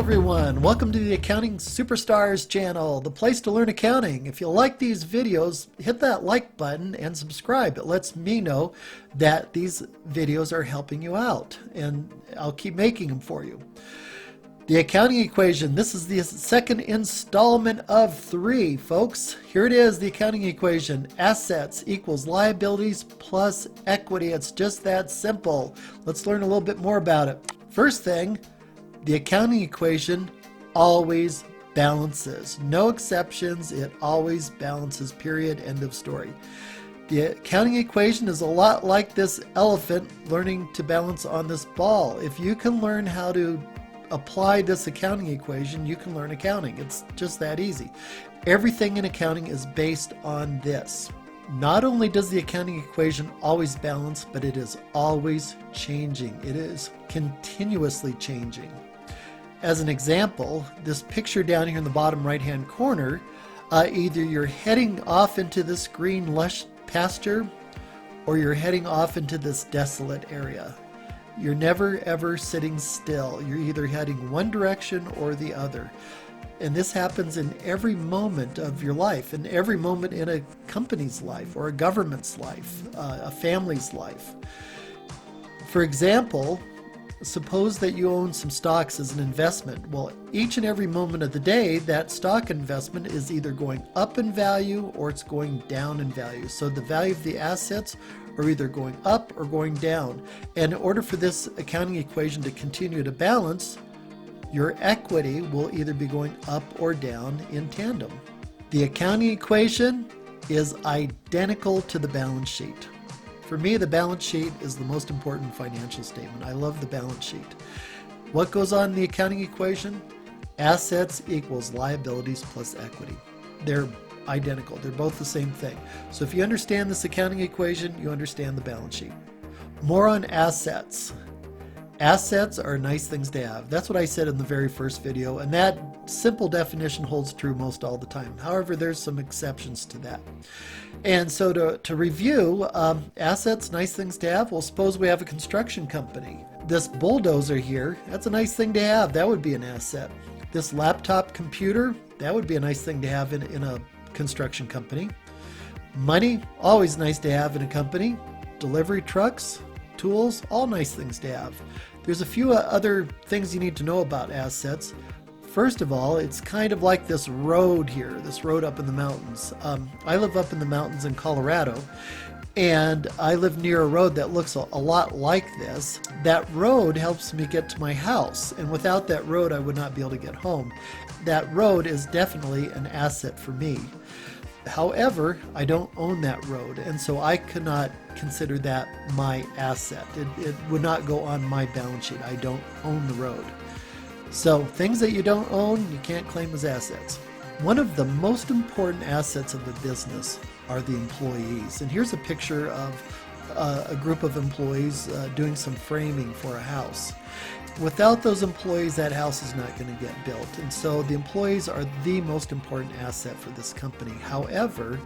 everyone, welcome to the Accounting Superstars channel, the place to learn accounting. If you like these videos, hit that like button and subscribe. It lets me know that these videos are helping you out, and I'll keep making them for you. The accounting equation, this is the second installment of 3, folks. Here it is, the accounting equation. Assets equals liabilities plus equity. It's just that simple. Let's learn a little bit more about it. First thing, the accounting equation always balances. No exceptions, it always balances, period, end of story. The accounting equation is a lot like this elephant learning to balance on this ball. If you can learn how to apply this accounting equation, you can learn accounting. It's just that easy. Everything in accounting is based on this. Not only does the accounting equation always balance, but it is always changing. It is continuously changing. As an example, this picture down here in the bottom right-hand corner, either you're heading off into this green lush pasture or you're heading off into this desolate area. You're never ever sitting still. You're either heading one direction or the other. And this happens in every moment of your life, in every moment in a company's life or a government's life, a family's life. For example, suppose that you own some stocks as an investment. Well, each and every moment of the day, that stock investment is either going up in value or it's going down in value. So the value of the assets are either going up or going down. And in order for this accounting equation to continue to balance, your equity will either be going up or down in tandem. The accounting equation is identical to the balance sheet. For me, the balance sheet is the most important financial statement. I love the balance sheet. What goes on in the accounting equation? Assets equals liabilities plus equity. They're identical. They're both the same thing. So if you understand this accounting equation, you understand the balance sheet. More on assets. Assets are nice things to have. That's what I said in the very first video, and that simple definition holds true most all the time. However, there's some exceptions to that. And so to review, assets, nice things to have. Well, suppose we have a construction company. This bulldozer here, that's a nice thing to have. That would be an asset. This laptop computer, that would be a nice thing to have in a construction company. Money, always nice to have in a company. Delivery trucks, tools, all nice things to have. There's a few other things you need to know about assets. First of all, it's kind of like this road here, this road up in the mountains. I live up in the mountains in Colorado, and I live near a road that looks a lot like this. That road helps me get to my house, and without that road, I would not be able to get home. That road is definitely an asset for me. However, I don't own that road, and so I could not consider that my asset. It would not go on my balance sheet. I don't own the road. So things that you don't own, you can't claim as assets. One of the most important assets of the business are the employees. And here's a picture of a group of employees doing some framing for a house. Without those employees, that house is not going to get built. And so the employees are the most important asset for this company. However,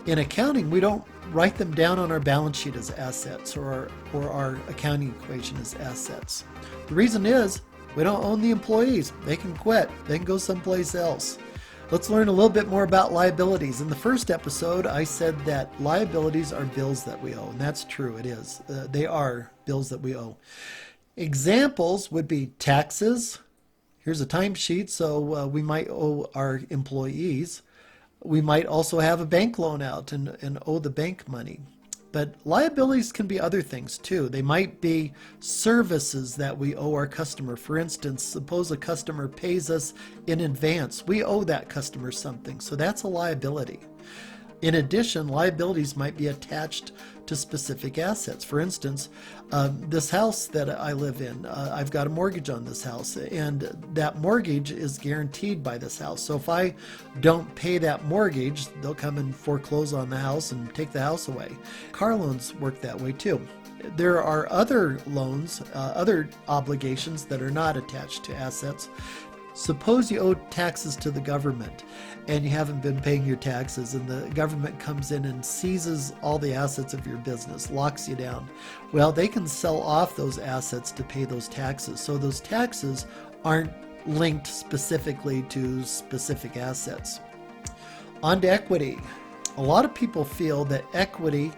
in accounting, we don't write them down on our balance sheet as assets or our accounting equation as assets. The reason is we don't own the employees. They can quit. They can go someplace else. Let's learn a little bit more about liabilities. In the first episode, I said that liabilities are bills that we owe, and that's true. It is. They are bills that we owe. Examples would be taxes. Here's a timesheet, so we might owe our employees. We might also have a bank loan out and owe the bank money. But liabilities can be other things too. They might be services that we owe our customer. For instance, suppose a customer pays us in advance. We owe that customer something, so that's a liability. In addition, liabilities might be attached to specific assets. For instance, this house that I live in, I've got a mortgage on this house, and that mortgage is guaranteed by this house. So if I don't pay that mortgage, they'll come and foreclose on the house and take the house away. Car loans work that way too. There are other loans, other obligations that are not attached to assets. Suppose you owe taxes to the government and you haven't been paying your taxes, and the government comes in and seizes all the assets of your business, locks you down. Well, they can sell off those assets to pay those taxes. So those taxes aren't linked specifically to specific assets. On to equity. A lot of people feel that equity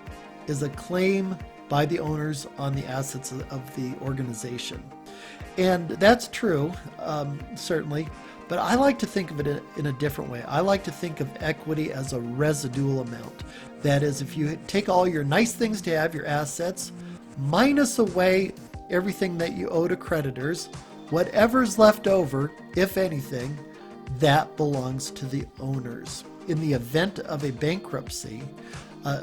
is a claim by the owners on the assets of the organization. And that's true, certainly, but I like to think of it in a different way. I like to think of equity as a residual amount. That is, if you take all your nice things to have, your assets, minus away everything that you owe to creditors, whatever's left over, if anything, that belongs to the owners. In the event of a bankruptcy,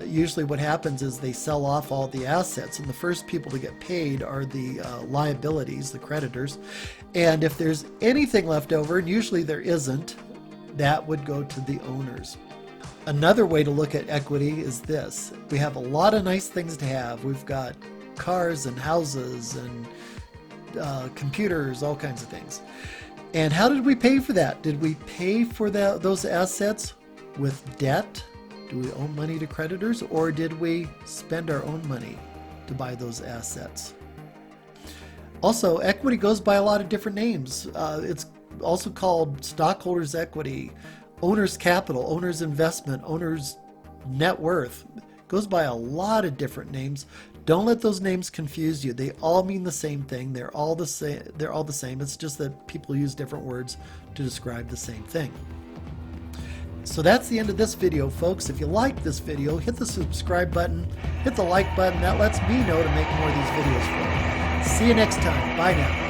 usually what happens is they sell off all the assets, and the first people to get paid are the liabilities, the creditors. And if there's anything left over, and usually there isn't, that would go to the owners. Another way to look at equity is this. We have a lot of nice things to have. We've got cars and houses and computers, all kinds of things. And how did we pay for that? Did we pay for those assets with debt? Do we owe money to creditors, or did we spend our own money to buy those assets? Also, equity goes by a lot of different names. It's also called stockholders' equity, owner's capital, owner's investment, owner's net worth. It goes by a lot of different names. Don't let those names confuse you. They all mean the same thing. They're all the same. It's just that people use different words to describe the same thing. So that's the end of this video, folks. If you like this video, hit the subscribe button, hit the like button. That lets me know to make more of these videos for you. See you next time. Bye now.